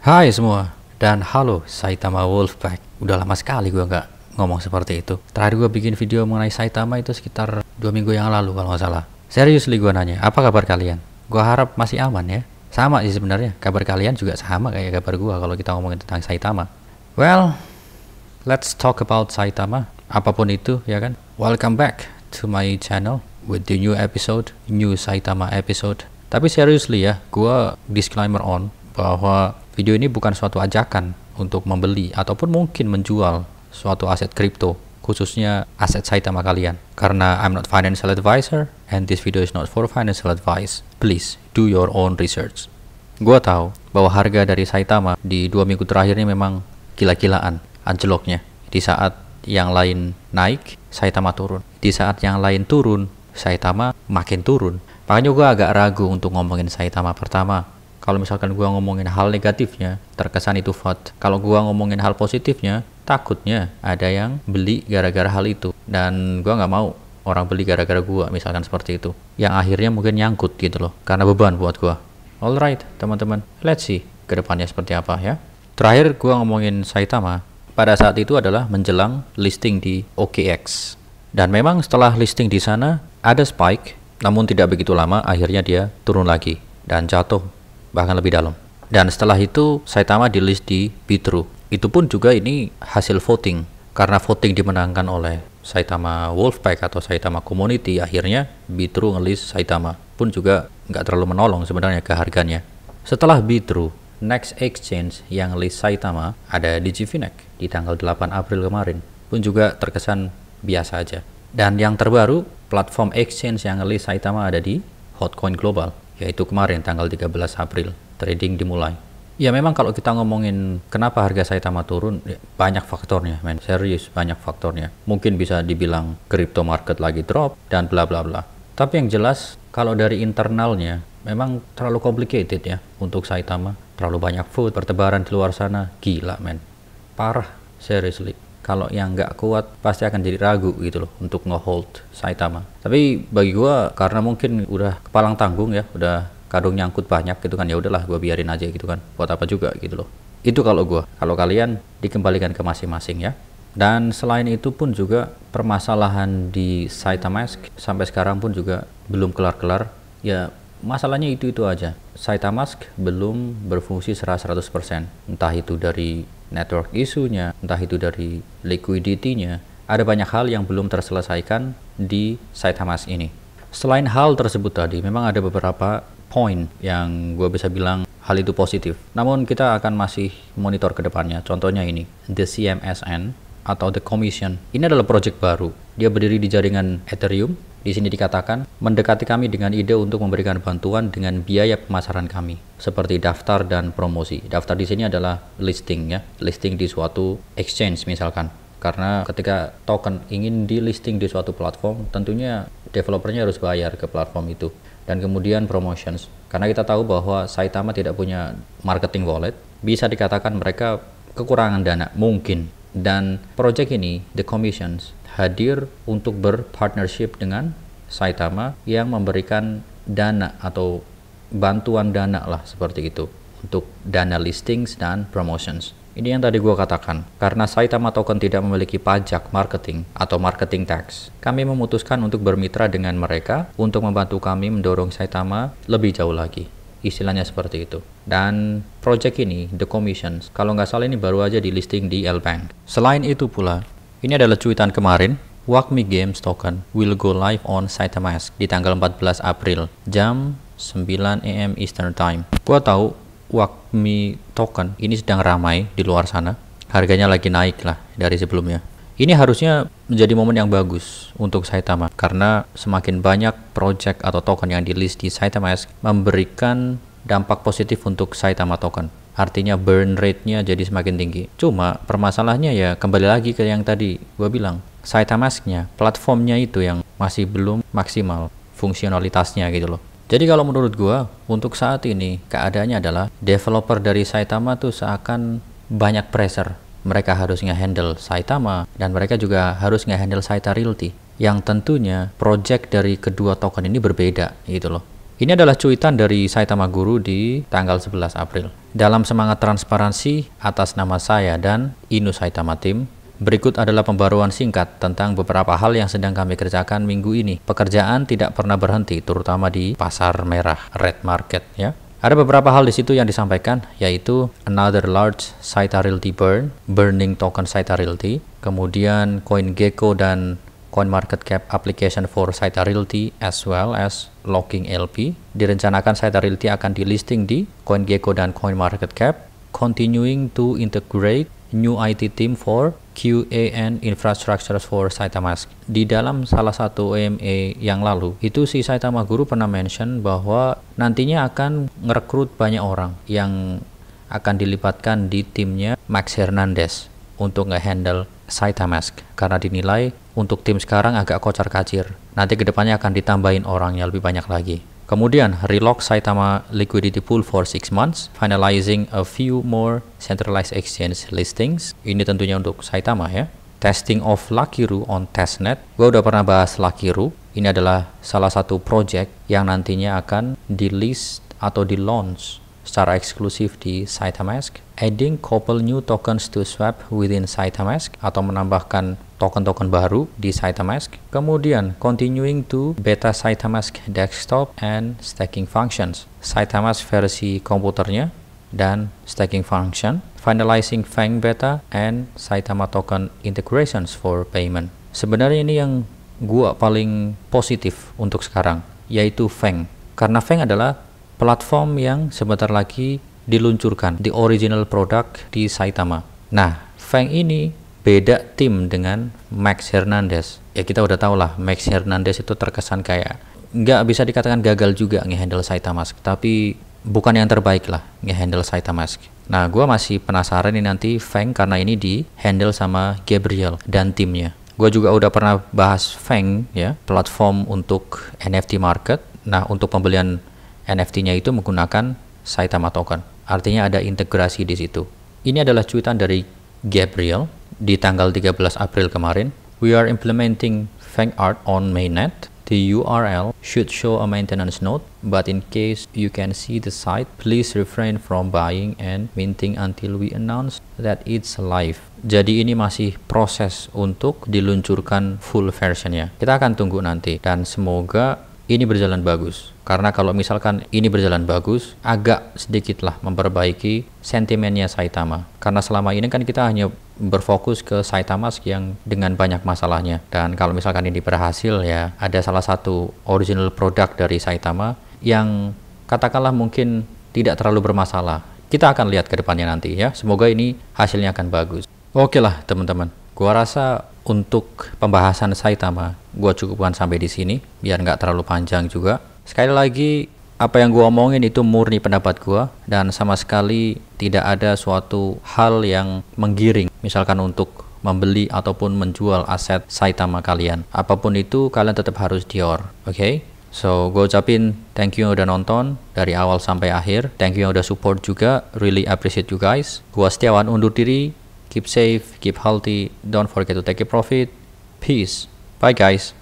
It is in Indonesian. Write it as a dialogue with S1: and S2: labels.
S1: Hai semua, dan halo Saitama Wolfpack. Udah lama sekali gue nggak ngomong seperti itu. Terakhir gue bikin video mengenai Saitama itu sekitar 2 minggu yang lalu kalau nggak salah. Seriously gue nanya, apa kabar kalian? Gue harap masih aman ya. Sama sih sebenarnya, kabar kalian juga sama kayak kabar gue kalau kita ngomongin tentang Saitama. Well, let's talk about Saitama. Apapun itu ya kan. Welcome back to my channel with the new episode, new Saitama episode. Tapi seriously ya, gue disclaimer on bahwa video ini bukan suatu ajakan untuk membeli ataupun mungkin menjual suatu aset kripto, khususnya aset Saitama kalian. Karena I'm not financial advisor and this video is not for financial advice. Please do your own research. Gua tahu bahwa harga dari Saitama di 2 minggu terakhir ini memang gila-gilaan anjloknya. Di saat yang lain naik, Saitama turun. Di saat yang lain turun, Saitama makin turun. Makanya gua agak ragu untuk ngomongin Saitama. Pertama, kalau misalkan gua ngomongin hal negatifnya, terkesan itu FOD. Kalau gua ngomongin hal positifnya, takutnya ada yang beli gara-gara hal itu. Dan gua nggak mau orang beli gara-gara gua, misalkan seperti itu. Yang akhirnya mungkin nyangkut gitu loh, karena beban buat gua. Alright, teman-teman, let's see ke depannya seperti apa ya. Terakhir gua ngomongin Saitama, pada saat itu adalah menjelang listing di OKX. Dan memang setelah listing di sana, ada spike, namun tidak begitu lama, akhirnya dia turun lagi dan jatuh bahkan lebih dalam. Dan setelah itu Saitama di list di Bitrue. Itu pun juga ini hasil voting, karena voting dimenangkan oleh Saitama Wolfpack atau Saitama Community, akhirnya Bitrue ngelist Saitama. Pun juga nggak terlalu menolong sebenarnya ke harganya. Setelah Bitrue, next exchange yang list Saitama ada DigiFinex di tanggal 8 April kemarin. Pun juga terkesan biasa aja. Dan yang terbaru, platform exchange yang list Saitama ada di Hotcoin Global, yaitu kemarin tanggal 13 April trading dimulai. Ya memang kalau kita ngomongin kenapa harga Saitama turun, ya, banyak faktornya men, serius banyak faktornya. Mungkin bisa dibilang crypto market lagi drop dan bla bla bla. Tapi yang jelas kalau dari internalnya memang terlalu complicated ya untuk Saitama. Terlalu banyak food bertebaran di luar sana, gila men, parah seriously. Kalau yang nggak kuat pasti akan jadi ragu gitu loh untuk nge-hold Saitama. Tapi bagi gua karena mungkin udah kepalang tanggung ya, udah kadung nyangkut banyak gitu kan, ya udahlah gua biarin aja gitu kan. Buat apa juga gitu loh. Itu kalau gua. Kalau kalian dikembalikan ke masing-masing ya. Dan selain itu pun juga permasalahan di Saitamask sampai sekarang pun juga belum kelar-kelar. Ya masalahnya itu aja. Saitamask belum berfungsi 100%. Entah itu dari network isunya, entah itu dari liquidity-nya, ada banyak hal yang belum terselesaikan di Saitamask ini. Selain hal tersebut tadi, memang ada beberapa poin yang gue bisa bilang hal itu positif. Namun kita akan masih monitor ke depannya. Contohnya ini, The CMSN atau The Commission. Ini adalah project baru. Dia berdiri di jaringan Ethereum. Di sini dikatakan, mendekati kami dengan ide untuk memberikan bantuan dengan biaya pemasaran kami, seperti daftar dan promosi. Daftar di sini adalah listing ya, listing di suatu exchange misalkan. Karena ketika token ingin di listing di suatu platform, tentunya developernya harus bayar ke platform itu. Dan kemudian promotions. Karena kita tahu bahwa Saitama tidak punya marketing wallet, bisa dikatakan mereka kekurangan dana, mungkin. Dan project ini, The Commissions, hadir untuk berpartnership dengan Saitama yang memberikan dana atau bantuan dana lah seperti itu untuk dana listings dan promotions. Ini yang tadi gue katakan, karena Saitama token tidak memiliki pajak marketing atau marketing tax, kami memutuskan untuk bermitra dengan mereka untuk membantu kami mendorong Saitama lebih jauh lagi. Istilahnya seperti itu. Dan project ini, The Commissions, kalau nggak salah ini baru aja di listing di L-Bank. Selain itu pula, ini adalah cuitan kemarin, Wakmi Games token will go live on Saitamask di tanggal 14 April, jam 9 AM Eastern Time. Gua tahu Wakmi token ini sedang ramai di luar sana. Harganya lagi naik lah dari sebelumnya. Ini harusnya menjadi momen yang bagus untuk Saitama, karena semakin banyak project atau token yang di list di Saitamask memberikan dampak positif untuk Saitama token. Artinya burn rate-nya jadi semakin tinggi. Cuma permasalahannya ya kembali lagi ke yang tadi gue bilang. Saitamask-nya, platformnya itu yang masih belum maksimal fungsionalitasnya gitu loh. Jadi kalau menurut gue, untuk saat ini keadaannya adalah developer dari Saitama tuh seakan banyak pressure. Mereka harus nge-handle Saitama dan mereka juga harus nge-handle Saita Realty. Yang tentunya project dari kedua token ini berbeda gitu loh. Ini adalah cuitan dari Saitama Guru di tanggal 11 April. Dalam semangat transparansi atas nama saya dan Inu Saitama Team, berikut adalah pembaruan singkat tentang beberapa hal yang sedang kami kerjakan minggu ini. Pekerjaan tidak pernah berhenti, terutama di pasar merah, red market ya. Ada beberapa hal di situ yang disampaikan, yaitu another large Saita Realty burning token Saita Realty, kemudian CoinGecko dan CoinMarketCap application for Saita Realty as well as locking LP. Direncanakan Saita Realty akan di listing di CoinGecko dan CoinMarketCap, continuing to integrate new IT team for QA and infrastructure for Saitamask. Di dalam salah satu OME yang lalu, itu si Saitama Guru pernah mention bahwa nantinya akan ngerekrut banyak orang yang akan dilibatkan di timnya Max Hernandez untuk nge-handle Saitamask, karena dinilai untuk tim sekarang agak kocar-kacir. Nanti kedepannya akan ditambahin orangnya lebih banyak lagi. Kemudian, relock Saitama liquidity pool for 6 months, finalizing a few more centralized exchange listings. Ini tentunya untuk Saitama ya. Testing of Lakiru on testnet. Gue udah pernah bahas Lakiru. Ini adalah salah satu project yang nantinya akan di-list atau di-launch secara eksklusif di Saitamask. Adding couple new tokens to swap within Saitamask, atau menambahkan token-token baru di Saitamask. Kemudian continuing to beta Saitamask desktop and staking functions. Saitamask versi komputernya dan staking function. Finalizing Fang beta and Saitama token integrations for payment. Sebenarnya ini yang gua paling positif untuk sekarang, yaitu Fang. Karena Fang adalah platform yang sebentar lagi diluncurkan, the original product di Saitama. Nah, Fang ini beda tim dengan Max Hernandez. Ya kita udah tau lah, Max Hernandez itu terkesan kayak nggak bisa dikatakan gagal juga nge-handle Saitamask, tapi bukan yang terbaik lah nge-handle Saitamask. Nah, gua masih penasaran ini nanti Fang, karena ini di-handle sama Gabriel dan timnya. Gua juga udah pernah bahas Fang ya, platform untuk NFT market. Nah, untuk pembelian NFT-nya itu menggunakan Saitama token. Artinya ada integrasi di situ. Ini adalah cuitan dari Gabriel di tanggal 13 April kemarin. We are implementing Fang Art on mainnet. The URL should show a maintenance note, but in case you can see the site, please refrain from buying and minting until we announce that it's live. Jadi ini masih proses untuk diluncurkan full versionnya. Kita akan tunggu nanti, dan semoga ini berjalan bagus. Karena kalau misalkan ini berjalan bagus, agak sedikit lah memperbaiki sentimennya Saitama. Karena selama ini kan kita hanya berfokus ke Saitamask yang dengan banyak masalahnya. Dan kalau misalkan ini berhasil ya, ada salah satu original product dari Saitama yang katakanlah mungkin tidak terlalu bermasalah. Kita akan lihat ke depannya nanti ya. Semoga ini hasilnya akan bagus. Oke lah teman-teman. Gua rasa untuk pembahasan Saitama gua cukupkan sampai di sini biar nggak terlalu panjang juga. Sekali lagi, apa yang gua omongin itu murni pendapat gua dan sama sekali tidak ada suatu hal yang menggiring misalkan untuk membeli ataupun menjual aset Saitama kalian. Apapun itu kalian tetap harus Dior, oke? So, gue ucapin thank you yang udah nonton dari awal sampai akhir. Thank you yang udah support juga, really appreciate you guys. Gua Setiawan undur diri. Keep safe, keep healthy, don't forget to take a profit. Peace. Bye guys.